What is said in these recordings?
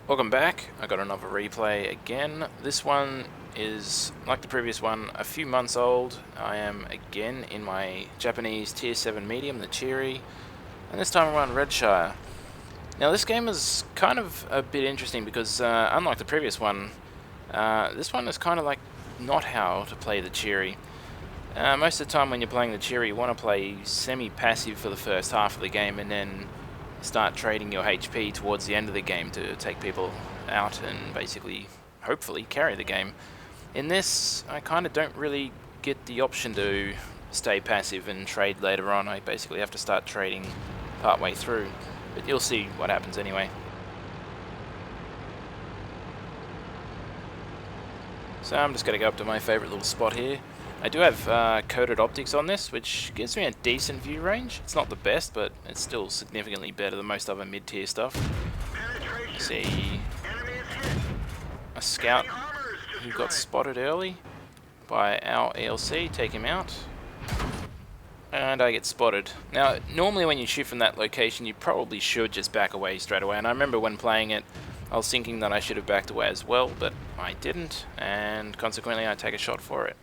Welcome back. I got another replay again. This one is, like the previous one, a few months old. I am again in my Japanese Tier 7 medium, the Cheery, and this time around Redshire. Now this game is kind of a bit interesting because unlike the previous one, this one is kind of like not how to play the Cheery. Most of the time when you're playing the Cheery, you want to play semi-passive for the first half of the game and then start trading your HP towards the end of the game to take people out and basically, hopefully, carry the game. In this, I kind of don't really get the option to stay passive and trade later on. I basically have to start trading partway through, but you'll see what happens anyway. So I'm just going to go up to my favorite little spot here. I do have coated optics on this, which gives me a decent view range. It's not the best, but it's still significantly better than most other mid-tier stuff. See a scout who got spotted early by our ELC, take him out. And I get spotted. Now, normally when you shoot from that location, you probably should just back away straight away. And I remember when playing it, I was thinking that I should have backed away as well, but I didn't, and consequently I take a shot for it.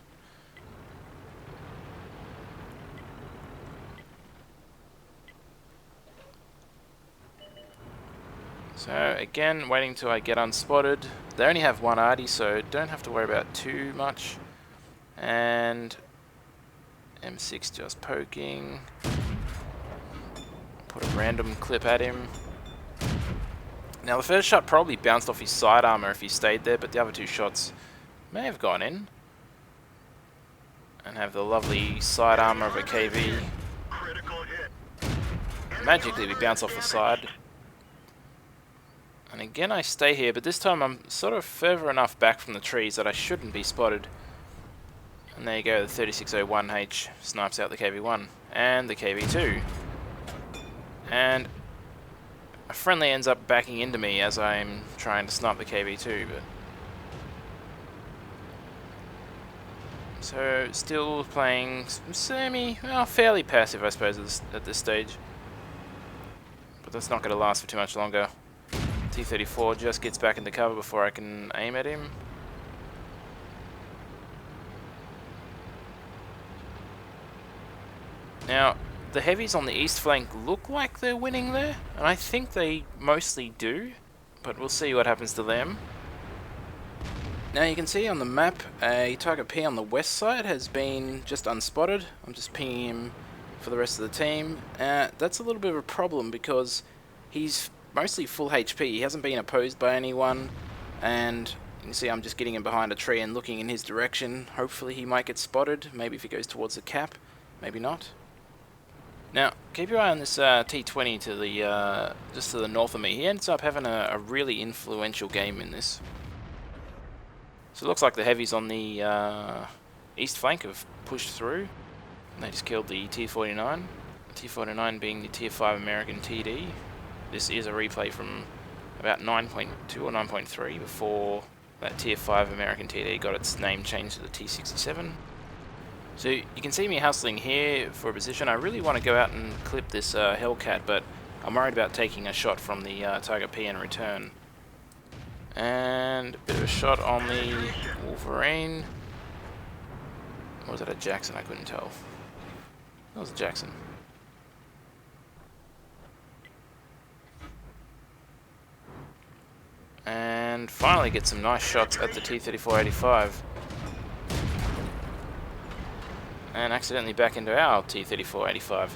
So again, waiting till I get unspotted. They only have one arty, so don't have to worry about too much. And M6 just poking. Put a random clip at him. Now the first shot probably bounced off his side armor if he stayed there, but the other two shots may have gone in. And have the lovely side armor of a KV. Magically we bounce off the side. And again I stay here, but this time I'm sort of further enough back from the trees that I shouldn't be spotted. And there you go, the 3601H snipes out the KV-1 and the KV-2. And a friendly ends up backing into me as I'm trying to snipe the KV-2, but... So, still playing fairly passive I suppose at this stage. But that's not going to last for too much longer. T-34 just gets back into cover before I can aim at him. Now, the heavies on the east flank look like they're winning there, and I think they mostly do, but we'll see what happens to them. Now you can see on the map, a target P on the west side has been just unspotted. I'm just pinging him for the rest of the team. That's a little bit of a problem because he's mostly full HP. He hasn't been opposed by anyone, and you can see I'm just getting him behind a tree and looking in his direction. Hopefully he might get spotted, maybe if he goes towards the cap, maybe not. Now, keep your eye on this T20 to the just to the north of me. He ends up having a really influential game in this. So it looks like the heavies on the east flank have pushed through. And they just killed the T-49. The T-49 being the Tier 5 American TD. This is a replay from about 9.2 or 9.3 before that Tier 5 American TD got its name changed to the T-67. So you can see me hustling here for a position. I really want to go out and clip this Hellcat, but I'm worried about taking a shot from the target P in return. And a bit of a shot on the Wolverine. Or was that a Jackson? I couldn't tell. That was a Jackson. And finally get some nice shots at the T-34-85. And accidentally back into our T-34-85.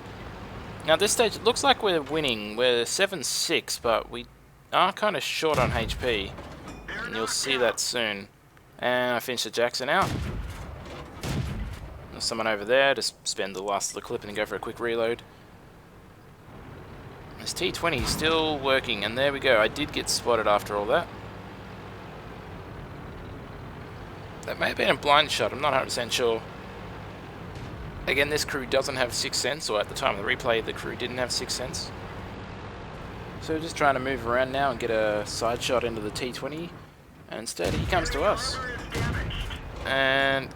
Now at this stage it looks like we're winning. We're 7-6, but we are kind of short on HP. And you'll see that soon. And I finished the Jackson out. There's someone over there, just spend the last of the clip and go for a quick reload. This T20 is still working, and there we go. I did get spotted after all that. That may have been a blind shot, I'm not 100% sure. Again, this crew doesn't have 6th sense, or at the time of the replay, the crew didn't have 6th sense. So we're just trying to move around now and get a side shot into the T20, and instead he comes to us. And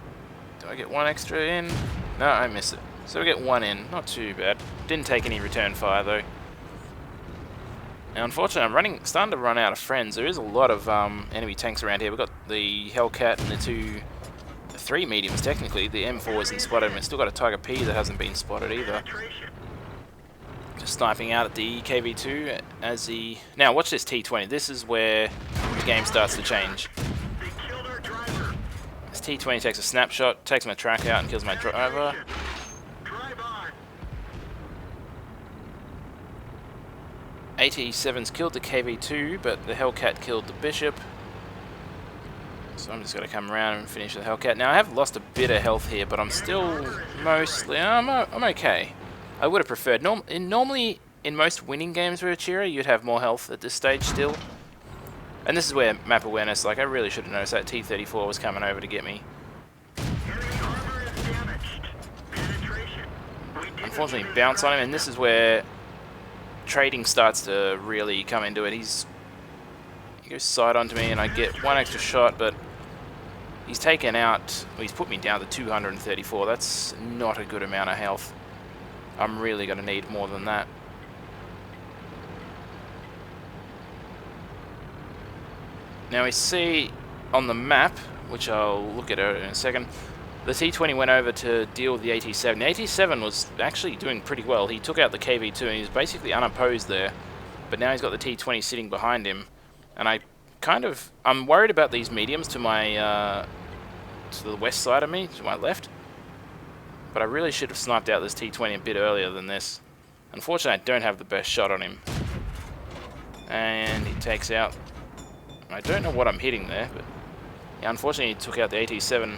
do I get one extra in? No, I miss it. So we get one in, not too bad. Didn't take any return fire though. Now, unfortunately, I'm starting to run out of friends. There is a lot of enemy tanks around here. We've got the Hellcat and the three mediums, technically. The M4 isn't spotted, and we've still got a Tiger P that hasn't been spotted either. Just sniping out at the KV2 as the... Now, watch this T20. This is where the game starts to change. This T20 takes a snapshot, takes my track out, and kills my driver. AT7's killed the KV2, but the Hellcat killed the Bishop. So I'm just going to come around and finish the Hellcat. Now, I have lost a bit of health here, but I'm still mostly... I'm okay. I would have preferred... Normally, in most winning games with Achira, you'd have more health at this stage still. And this is where map awareness, like, I really should have noticed that T-34 was coming over to get me. Unfortunately, bounce on him, and this is where trading starts to really come into it. He goes side onto me, and I get one extra shot, but he's taken out... Well, he's put me down to 234. That's not a good amount of health. I'm really going to need more than that. Now we see on the map, which I'll look at in a second, the T20 went over to deal with the AT7. The AT7 was actually doing pretty well. He took out the KV2 and he was basically unopposed there. But now he's got the T20 sitting behind him. And I'm worried about these mediums to my, to the west side of me, to my left. But I really should have sniped out this T20 a bit earlier than this. Unfortunately, I don't have the best shot on him. And he takes out... I don't know what I'm hitting there, but... Yeah, unfortunately, he took out the AT7.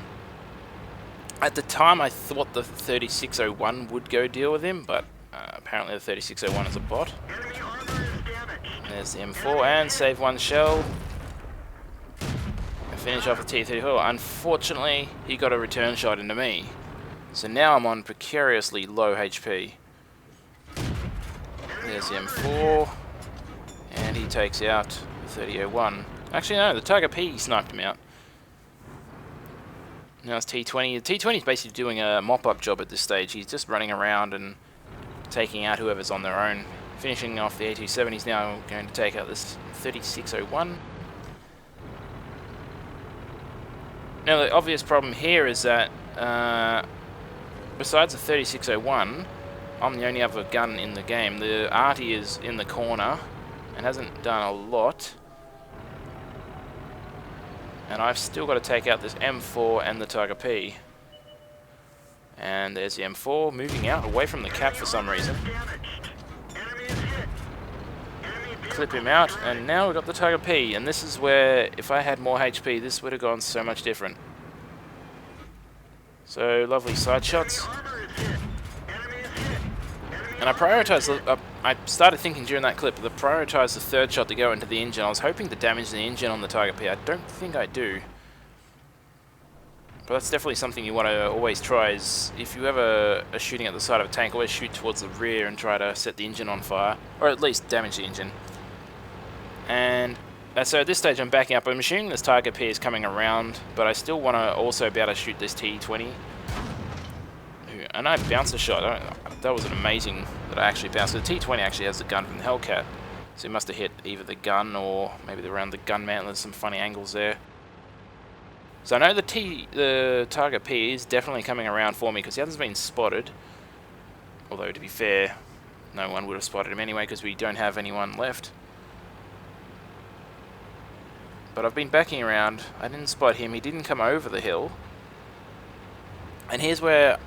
At the time, I thought the 3601 would go deal with him, but apparently the 3601 is a bot. There's the M4, and save one shell. And finish off the T-34. Unfortunately, he got a return shot into me. So now I'm on precariously low HP. There's the M4. And he takes out the 3001. Actually, no, the Tiger P sniped him out. Now it's T20. The T20 is basically doing a mop-up job at this stage. He's just running around and taking out whoever's on their own. Finishing off the AT7, he's now going to take out this 3601. Now the obvious problem here is that besides the 3601, I'm the only other gun in the game. The Arty is in the corner and hasn't done a lot. And I've still got to take out this M4 and the Tiger P. And there's the M4 moving out away from the cap for some reason. Clip him out, and now we've got the Tiger P. And this is where, if I had more HP, this would have gone so much different. So, lovely side shots. And I prioritized, I started thinking during that clip, that I prioritized the third shot to go into the engine. I was hoping to damage the engine on the Tiger P. I don't think I do. But that's definitely something you want to always try, is if you ever are shooting at the side of a tank, always shoot towards the rear and try to set the engine on fire. Or at least damage the engine. And so at this stage I'm backing up. I'm assuming this Tiger P is coming around, but I still want to also be able to shoot this T20. And I bounced a shot. That was an amazing that I actually bounced. The T20 actually has the gun from the Hellcat. So he must have hit either the gun or maybe around the gun mount. There's some funny angles there. So I know the Tiger P is definitely coming around for me because he hasn't been spotted. Although, to be fair, no one would have spotted him anyway because we don't have anyone left. But I've been backing around. I didn't spot him. He didn't come over the hill. And here's where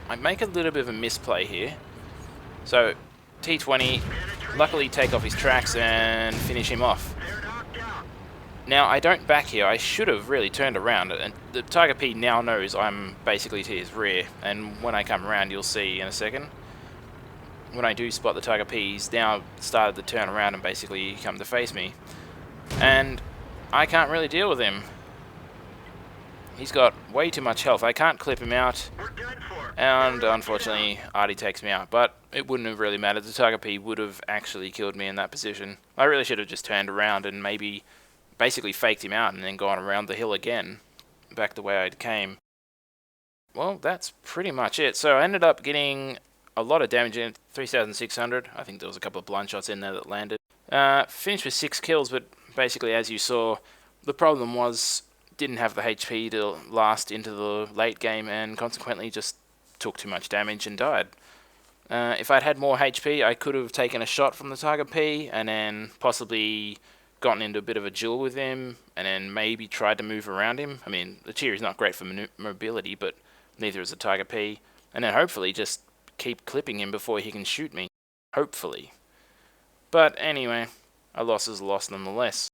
I make a little bit of a misplay here. So, T20, luckily take off his tracks and finish him off. Now, I don't back here. I should have really turned around. And the Tiger P now knows I'm basically to his rear. And when I come around, you'll see in a second. When I do spot the Tiger P, he's now started to turn around and basically come to face me. And I can't really deal with him. He's got way too much health. I can't clip him out. And unfortunately, Arty takes me out. But it wouldn't have really mattered. The Tiger P would have actually killed me in that position. I really should have just turned around and maybe basically faked him out and then gone around the hill again, back the way I came. Well, that's pretty much it. So I ended up getting a lot of damage in 3,600. I think there was a couple of blind shots in there that landed. Finished with 6 kills, but basically, as you saw, the problem was didn't have the HP to last into the late game, and consequently just took too much damage and died. If I'd had more HP, I could have taken a shot from the Tiger P, and then possibly gotten into a bit of a duel with him, and then maybe tried to move around him. I mean, the Cheer is not great for mobility, but neither is the Tiger P. And then hopefully just keep clipping him before he can shoot me. Hopefully. But anyway, a loss is a loss nonetheless.